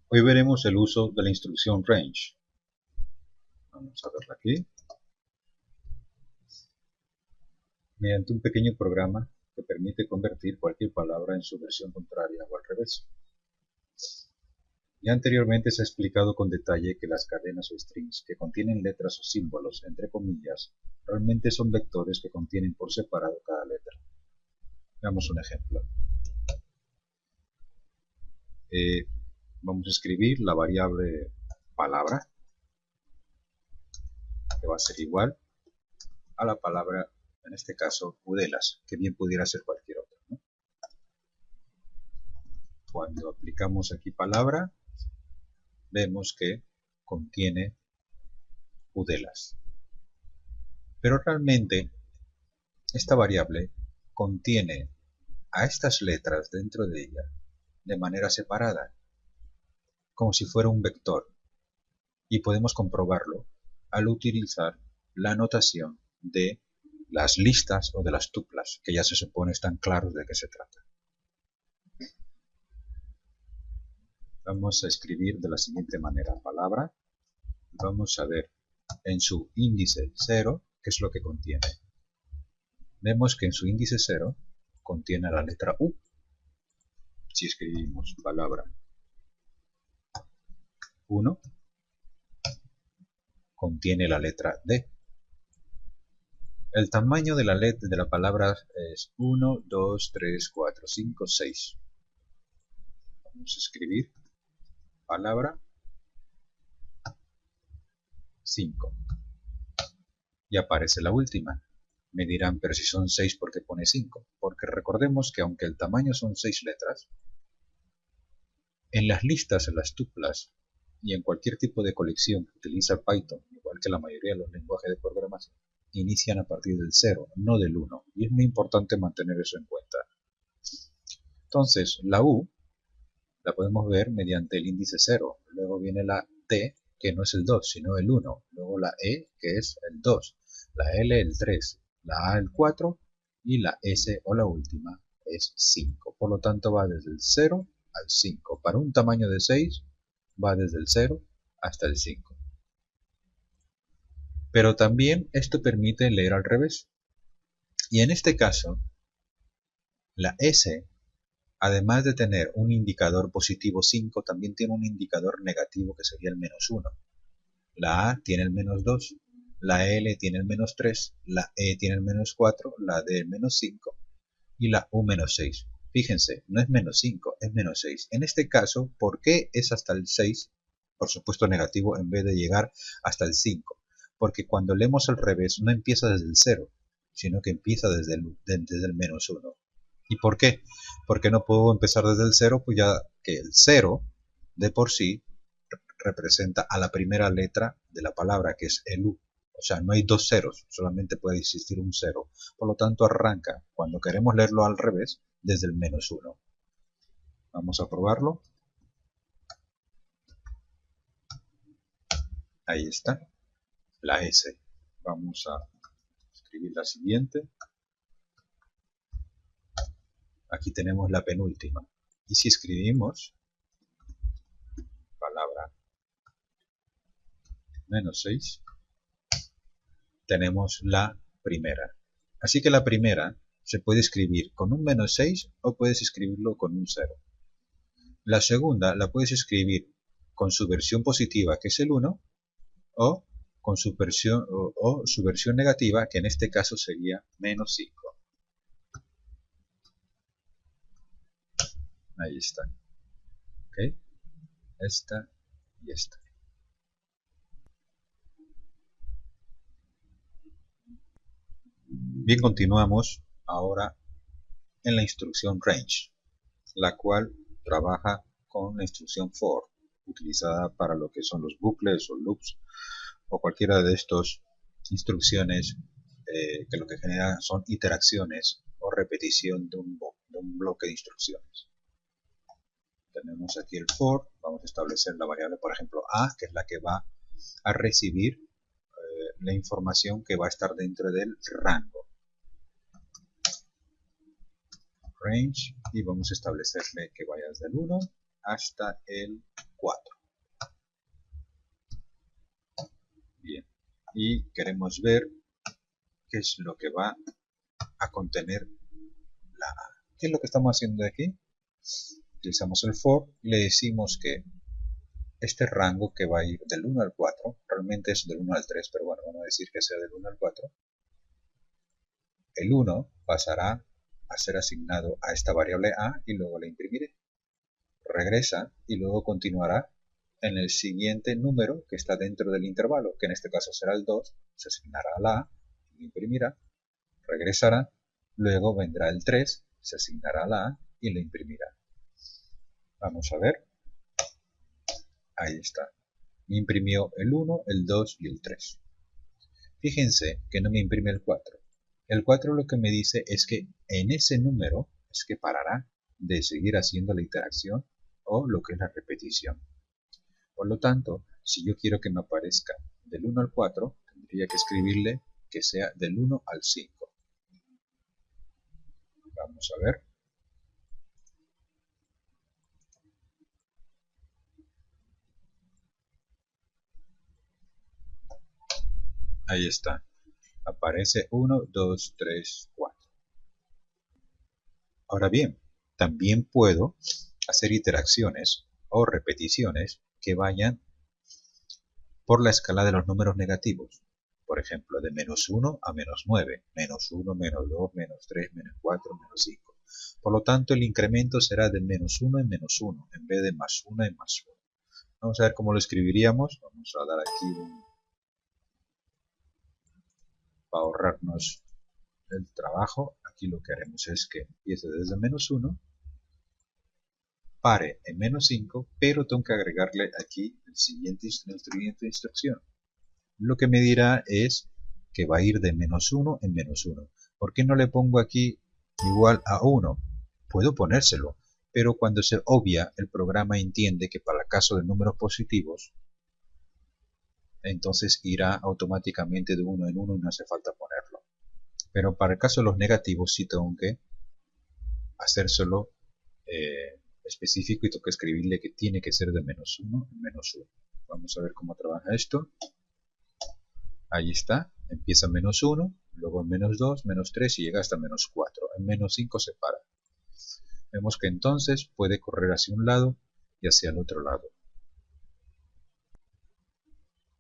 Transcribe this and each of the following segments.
Hoy veremos el uso de la instrucción range. Vamos a verla aquí. Mediante un pequeño programa que permite convertir cualquier palabra en su versión contraria o al revés. Ya anteriormente se ha explicado con detalle que las cadenas o strings que contienen letras o símbolos entre comillas realmente son vectores que contienen por separado cada letra. Veamos un ejemplo. Vamos a escribir la variable palabra, que va a ser igual a la palabra, en este caso, Udelas, que bien pudiera ser cualquier otra, ¿no? Cuando aplicamos aquí palabra, vemos que contiene Udelas. Pero realmente, esta variable contiene a estas letras dentro de ella de manera separada, como si fuera un vector. Y podemos comprobarlo al utilizar la notación de las listas o de las tuplas, que ya se supone están claros de qué se trata. Vamos a escribir de la siguiente manera palabra. Vamos a ver en su índice 0 qué es lo que contiene. Vemos que en su índice 0 contiene la letra U. Si escribimos palabra 1, contiene la letra D. El tamaño de la palabra es 1, 2, 3, 4, 5, 6. Vamos a escribir palabra 5. Y aparece la última. Me dirán, pero si son 6, ¿por qué pone 5? Porque recordemos que aunque el tamaño son 6 letras, en las listas, en las tuplas y en cualquier tipo de colección que utiliza Python, igual que la mayoría de los lenguajes de programación, inician a partir del 0, no del 1. Y es muy importante mantener eso en cuenta. Entonces, la U la podemos ver mediante el índice 0. Luego viene la T, que no es el 2, sino el 1. Luego la E, que es el 2. La L, el 3. La A, el 4. Y la S, o la última, es 5. Por lo tanto, va desde el 0 al 5. Para un tamaño de 6, va desde el 0 hasta el 5. Pero también esto permite leer al revés. Y en este caso, la S, además de tener un indicador positivo 5, también tiene un indicador negativo que sería el -1. La A tiene el -2, la L tiene el -3, la E tiene el -4, la D el -5 y la U -6. Fíjense, no es -5, es -6. En este caso, ¿por qué es hasta el 6? Por supuesto negativo en vez de llegar hasta el 5. Porque cuando leemos al revés no empieza desde el 0, sino que empieza desde el -1. ¿Y por qué? Porque no puedo empezar desde el 0, pues ya que el 0 de por sí representa a la primera letra de la palabra, que es el U. O sea, no hay dos ceros, solamente puede existir un 0. Por lo tanto, arranca, cuando queremos leerlo al revés, desde el -1. Vamos a probarlo. Ahí está, la S. Vamos a escribir la siguiente. Aquí tenemos la penúltima. Y si escribimos palabra -6, tenemos la primera. Así que la primera se puede escribir con un -6 o puedes escribirlo con un 0. La segunda la puedes escribir con su versión positiva, que es el 1, o con su versión negativa, que en este caso sería -5. Ahí está. ¿Ok? Esta y esta. Bien, continuamos ahora en la instrucción range, la cual trabaja con la instrucción for, utilizada para lo que son los bucles o loops o cualquiera de estas instrucciones que lo que genera son interacciones o repetición de un bloque de instrucciones. Tenemos aquí el for, vamos a establecer la variable, por ejemplo, a, que es la que va a recibir la información que va a estar dentro del rango. Range, y vamos a establecerle que vaya desde el 1 hasta el 4. Bien, y queremos ver qué es lo que va a contener la A. ¿Qué es lo que estamos haciendo aquí? Utilizamos el for y le decimos que este rango que va a ir del 1 al 4, realmente es del 1 al 3, pero bueno, vamos a decir que sea del 1 al 4, el 1 pasará a ser asignado a esta variable A y luego le imprimiré. Regresa y luego continuará en el siguiente número que está dentro del intervalo, que en este caso será el 2, se asignará a la A, lo imprimirá, regresará, luego vendrá el 3, se asignará a la A y lo imprimirá. Vamos a ver, ahí está. Me imprimió el 1, el 2 y el 3. Fíjense que no me imprime el 4. El 4 lo que me dice es que en ese número es que parará de seguir haciendo la interacción o lo que es la repetición. Por lo tanto, si yo quiero que me aparezca del 1 al 4, tendría que escribirle que sea del 1 al 5. Vamos a ver. Ahí está. Aparece 1, 2, 3, 4. Ahora bien, también puedo hacer iteraciones o repeticiones que vayan por la escala de los números negativos. Por ejemplo, de menos 1 a menos 9, menos 1, menos 2, menos 3, menos 4, menos 5. Por lo tanto, el incremento será de menos 1 en menos 1, en vez de más 1 en más 1. Vamos a ver cómo lo escribiríamos. Vamos a dar aquí para ahorrarnos el trabajo. Aquí lo que haremos es que empiece desde menos 1, pare en menos 5, pero tengo que agregarle aquí la siguiente instrucción. Lo que me dirá es que va a ir de menos 1 en menos 1. ¿Por qué no le pongo aquí igual a 1? Puedo ponérselo, pero cuando se obvia, el programa entiende que para el caso de números positivos, entonces irá automáticamente de 1 en 1 y no hace falta ponerlo. Pero para el caso de los negativos sí tengo que hacérselo específico y tengo que escribirle que tiene que ser de menos 1 en menos 1. Vamos a ver cómo trabaja esto. Ahí está, empieza en menos 1, luego en menos 2, menos 3 y llega hasta menos 4. En menos 5 se para. Vemos que entonces puede correr hacia un lado y hacia el otro lado.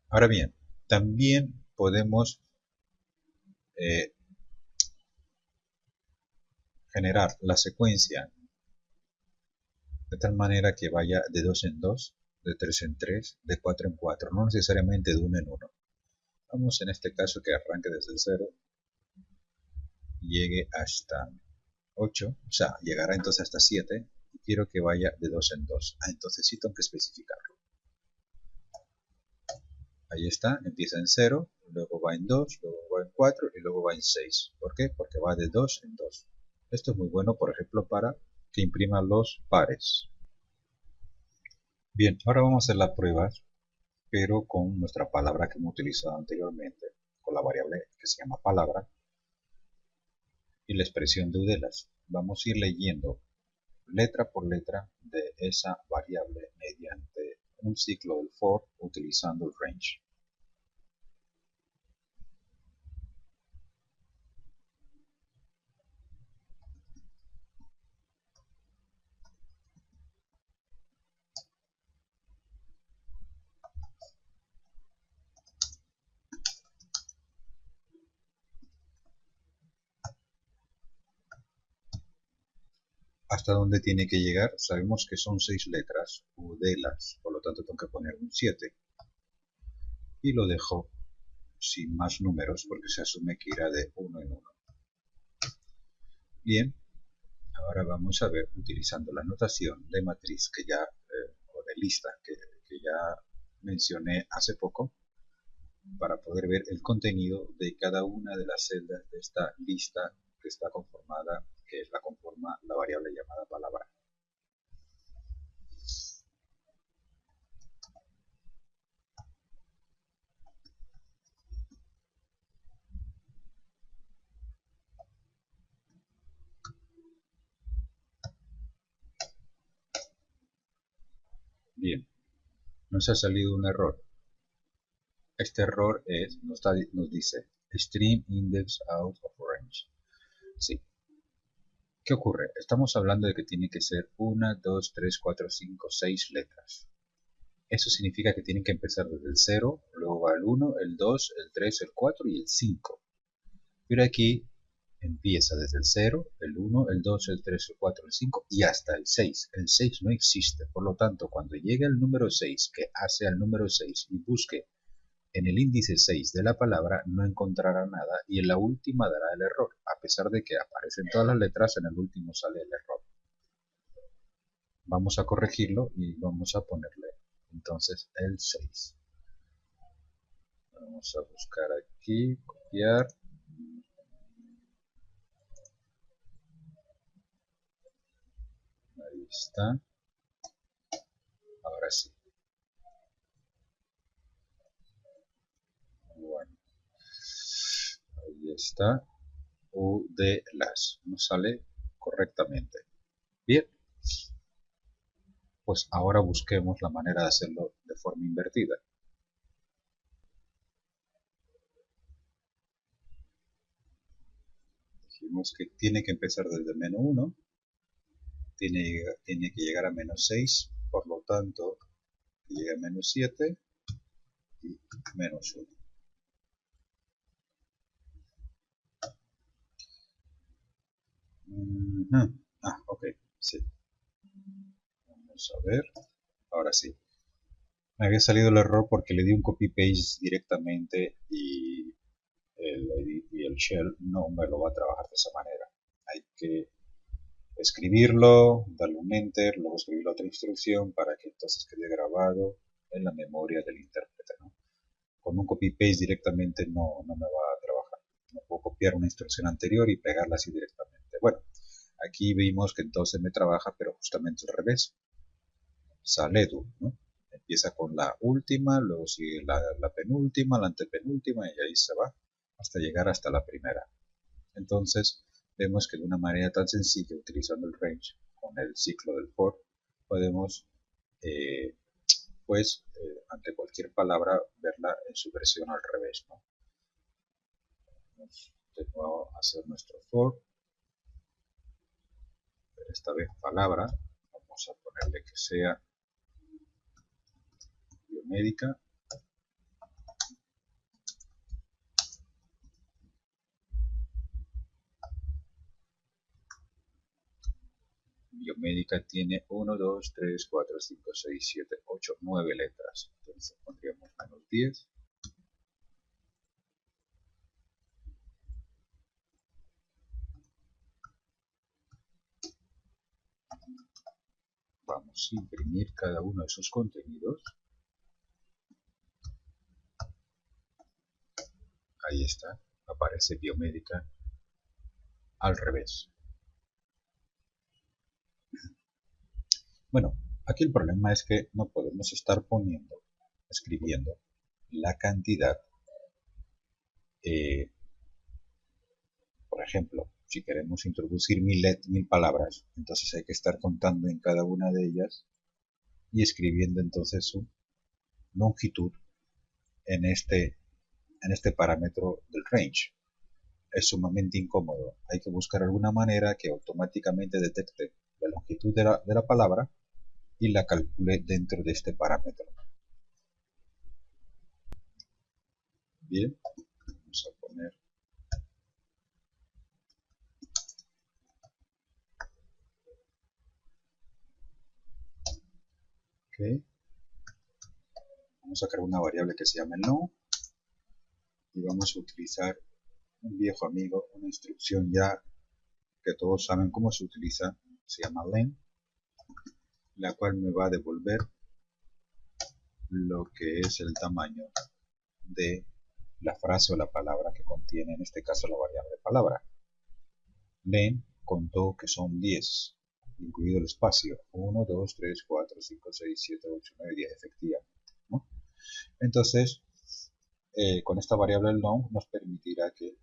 Ahora bien, también podemos generar la secuencia de tal manera que vaya de 2 en 2, de 3 en 3, de 4 en 4, no necesariamente de 1 en 1. Vamos en este caso que arranque desde el 0 y llegue hasta 8, o sea, llegará entonces hasta 7 y quiero que vaya de 2 en 2. Entonces sí tengo que especificarlo. Ahí está, empieza en 0, luego va en 2, luego va en 4 y luego va en 6. ¿Por qué? Porque va de 2 en 2. Esto es muy bueno, por ejemplo, para que imprima los pares. Bien, ahora vamos a hacer las pruebas, pero con nuestra palabra que hemos utilizado anteriormente, con la variable que se llama palabra y la expresión de Udelas. Vamos a ir leyendo letra por letra de esa variable mediante un ciclo del for utilizando el range. ¿Hasta dónde tiene que llegar? Sabemos que son 6 letras, Udelas, por lo tanto tengo que poner un 7. Y lo dejo sin más números porque se asume que irá de 1 en 1. Bien, ahora vamos a ver, utilizando la notación de matriz que ya, o de lista que ya mencioné hace poco, para poder ver el contenido de cada una de las celdas de esta lista que está conformada, que la conforma la variable llamada palabra. Bien, nos ha salido un error. Este error nos dice string index out of range. Sí. ¿Qué ocurre? Estamos hablando de que tiene que ser 1, 2, 3, 4, 5, 6 letras. Eso significa que tienen que empezar desde el 0, luego va el 1, el 2, el 3, el 4 y el 5. Pero aquí empieza desde el 0, el 1, el 2, el 3, el 4, el 5 y hasta el 6. El 6 no existe, por lo tanto, cuando llegue al número 6, que hace al número 6 y busque en el índice 6 de la palabra, no encontrará nada y en la última dará el error, a pesar de que aparecen todas las letras, en el último sale el error. Vamos a corregirlo y vamos a ponerle entonces el 6. Vamos a buscar aquí, copiar. Ahí está. Ahora sí. Bueno. Ahí está. U de las. Nos sale correctamente. Bien. Pues ahora busquemos la manera de hacerlo de forma invertida. Dijimos que tiene que empezar desde menos 1. Tiene que llegar a menos 6. Por lo tanto, llega a menos 7 y menos 1. Ok, sí. Vamos a ver. Ahora sí. Me había salido el error porque le di un copy-paste directamente y el shell no me lo va a trabajar de esa manera. Hay que escribirlo, darle un enter, luego escribir la otra instrucción para que entonces quede grabado en la memoria del intérprete, ¿no? Con un copy-paste directamente no me va a trabajar. No puedo copiar una instrucción anterior y pegarla así directamente. Bueno, aquí vimos que entonces me trabaja, pero justamente al revés. Saledu, ¿no? Empieza con la última, luego sigue la penúltima, la antepenúltima y ahí se va hasta llegar hasta la primera. Entonces vemos que de una manera tan sencilla, utilizando el range con el ciclo del for, podemos ante cualquier palabra verla en su versión al revés, ¿no? Vamos de nuevo a hacer nuestro for, pero esta vez palabra, vamos a ponerle que sea biomédica. Biomédica tiene 1, 2, 3, 4, 5, 6, 7, 8, 9 letras. Entonces pondríamos menos 10. Vamos a imprimir cada uno de sus contenidos. Ahí está, aparece biomédica al revés. Bueno, aquí el problema es que no podemos estar escribiendo la cantidad. Por ejemplo, si queremos introducir 1000 palabras, entonces hay que estar contando en cada una de ellas y escribiendo entonces su longitud en este parámetro del range. Es sumamente incómodo. Hay que buscar alguna manera que automáticamente detecte la longitud de la palabra y la calcule dentro de este parámetro. Bien, vamos a poner ok. Vamos a crear una variable que se llama no y vamos a utilizar un viejo amigo, una instrucción ya que todos saben cómo se utiliza, se llama len, la cual me va a devolver lo que es el tamaño de la frase o la palabra que contiene, en este caso la variable palabra. Len contó que son 10, incluido el espacio, 1, 2, 3, 4, 5, 6, 7, 8, 9, 10, efectivamente, ¿no? Entonces, con esta variable long nos permitirá que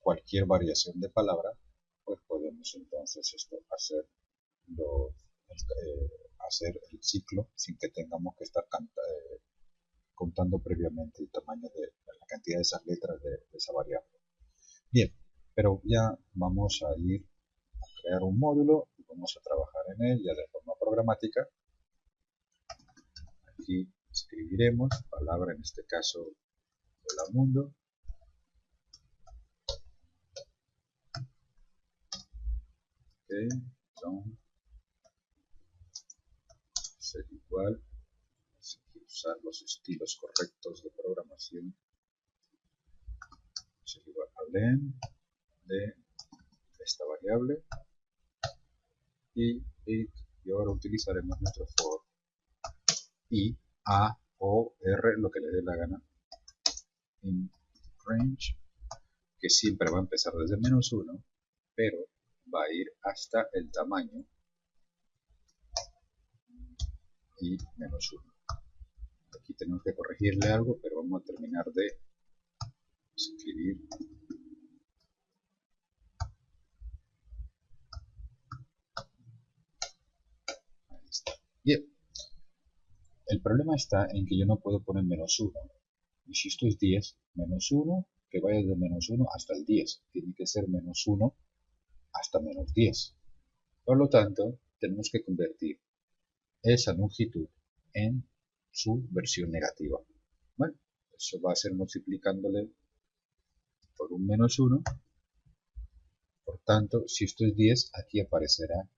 cualquier variación de palabra, pues podemos entonces hacer el ciclo sin que tengamos que estar contando previamente el tamaño de la cantidad de esas letras de esa variable. Bien, pero ya vamos a ir a crear un módulo y vamos a trabajar en él ya de forma programática. Aquí escribiremos palabra, en este caso, hola mundo. Okay, son ser igual, usar los estilos correctos de programación, ser igual a len de esta variable y ahora utilizaremos nuestro for y a o r, lo que le dé la gana, in range, que siempre va a empezar desde -1, pero va a ir hasta el tamaño y -1. Aquí tenemos que corregirle algo, pero vamos a terminar de escribir. Ahí está. Bien. El problema está en que yo no puedo poner -1. Y si esto es 10, -1, que vaya de -1 hasta el 10. Tiene que ser -1 hasta -10. Por lo tanto, tenemos que convertir esa longitud en su versión negativa. Bueno, eso va a ser multiplicándole por un -1. Por tanto, si esto es 10, aquí aparecerá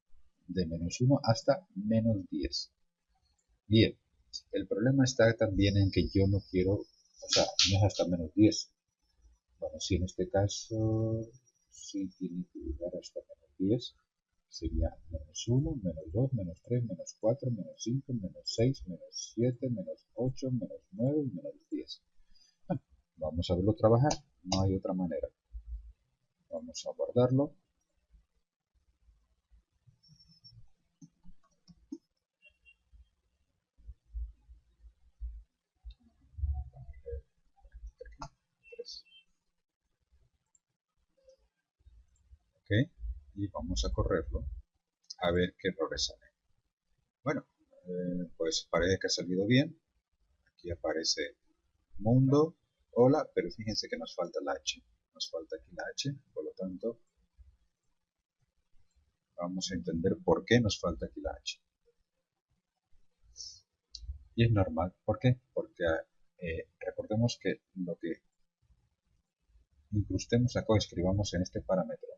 de -1 hasta -10. Bien, el problema está también en que yo no quiero, o sea, no es hasta -10. Bueno, si en este caso sí tiene que llegar hasta -10, sería -1, -2, -3, -4, -5, -6, -7, -8, -9 y -10. Bueno, vamos a verlo trabajar, no hay otra manera. Vamos a guardarlo. Ok, y vamos a correrlo a ver qué errores salen. Bueno, pues parece que ha salido bien. Aquí aparece mundo, hola, pero fíjense que nos falta la H. Nos falta aquí la H, por lo tanto, vamos a entender por qué nos falta aquí la H. Y es normal, ¿por qué? Porque recordemos que lo que incrustemos acá o escribamos en este parámetro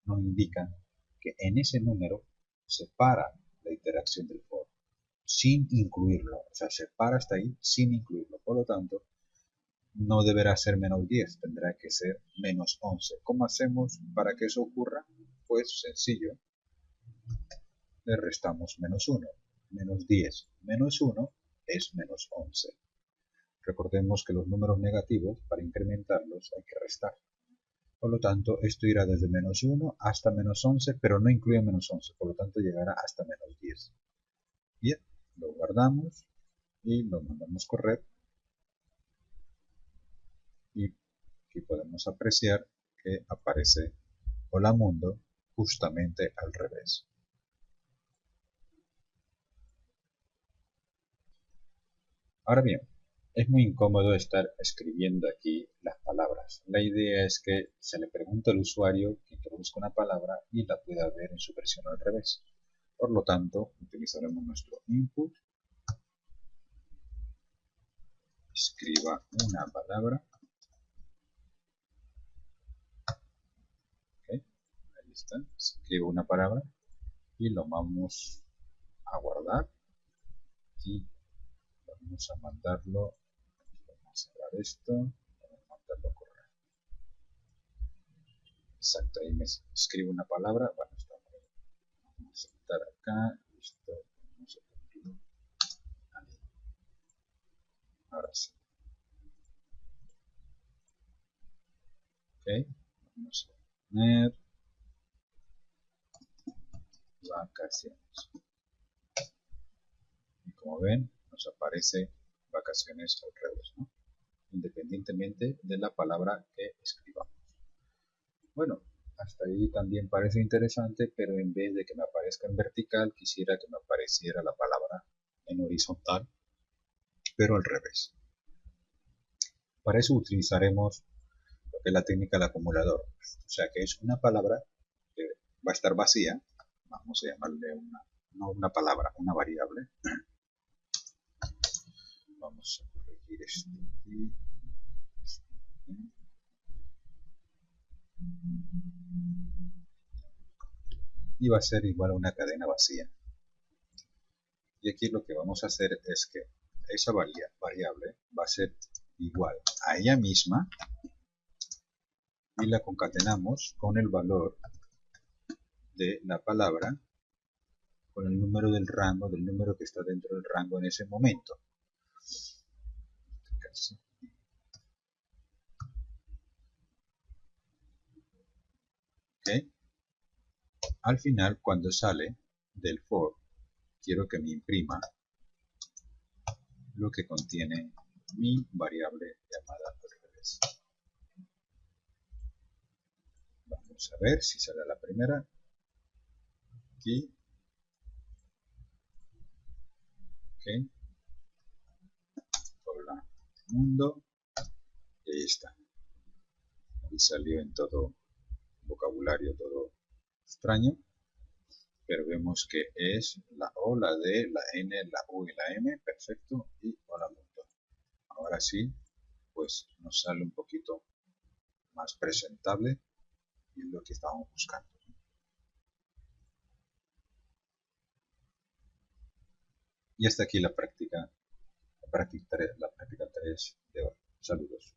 nos indica que en ese número se para la interacción del for sin incluirlo, o sea, se para hasta ahí sin incluirlo, por lo tanto no deberá ser -10, tendrá que ser -11. ¿Cómo hacemos para que eso ocurra? Pues sencillo, le restamos -1, -10 menos 1 es -11. Recordemos que los números negativos, para incrementarlos, hay que restar. Por lo tanto, esto irá desde -1 hasta -11, pero no incluye -11, por lo tanto llegará hasta -10. Bien, lo guardamos y lo mandamos correr. Y aquí podemos apreciar que aparece hola mundo justamente al revés. Ahora bien, es muy incómodo estar escribiendo aquí las palabras. La idea es que se le pregunte al usuario que introduzca una palabra y la pueda ver en su versión al revés. Por lo tanto, utilizaremos nuestro input, escriba una palabra, ¿okay? Ahí está, escribo una palabra y lo vamos a guardar y vamos a mandarlo, vamos a cerrar esto, vamos a mandarlo a correr. Exacto, ahí me escribo una palabra, bueno, está muy bien. Vamos a saltar acá, listo, vamos a ponerlo ahí. Ahora sí. Ok, vamos a poner vacaciones. Y como ven, nos aparece vacaciones al revés, ¿no? Independientemente de la palabra que escribamos. Bueno, Hasta ahí también parece interesante, pero en vez de que me aparezca en vertical, quisiera que me apareciera la palabra en horizontal, pero al revés. Para eso utilizaremos lo que es la técnica del acumulador. O sea que es una palabra que va a estar vacía, vamos a llamarle no una palabra, una variable. Vamos a corregir esto aquí. Y va a ser igual a una cadena vacía. Y aquí lo que vamos a hacer es que esa variable va a ser igual a ella misma y la concatenamos con el valor de la palabra con el número del rango, del número que está dentro del rango en ese momento. ¿Okay? Al final, cuando sale del for, quiero que me imprima lo que contiene mi variable llamada revés. Vamos a ver si sale la primera. Aquí. Ok. Hola mundo. Y ahí está. Ahí salió en todo vocabulario, todo extraño. Pero vemos que es la O, la D, la N, la U y la M. Perfecto. Y hola mundo. Ahora sí, pues nos sale un poquito más presentable y es lo que estábamos buscando. Y hasta aquí la práctica 3 de hoy. Saludos.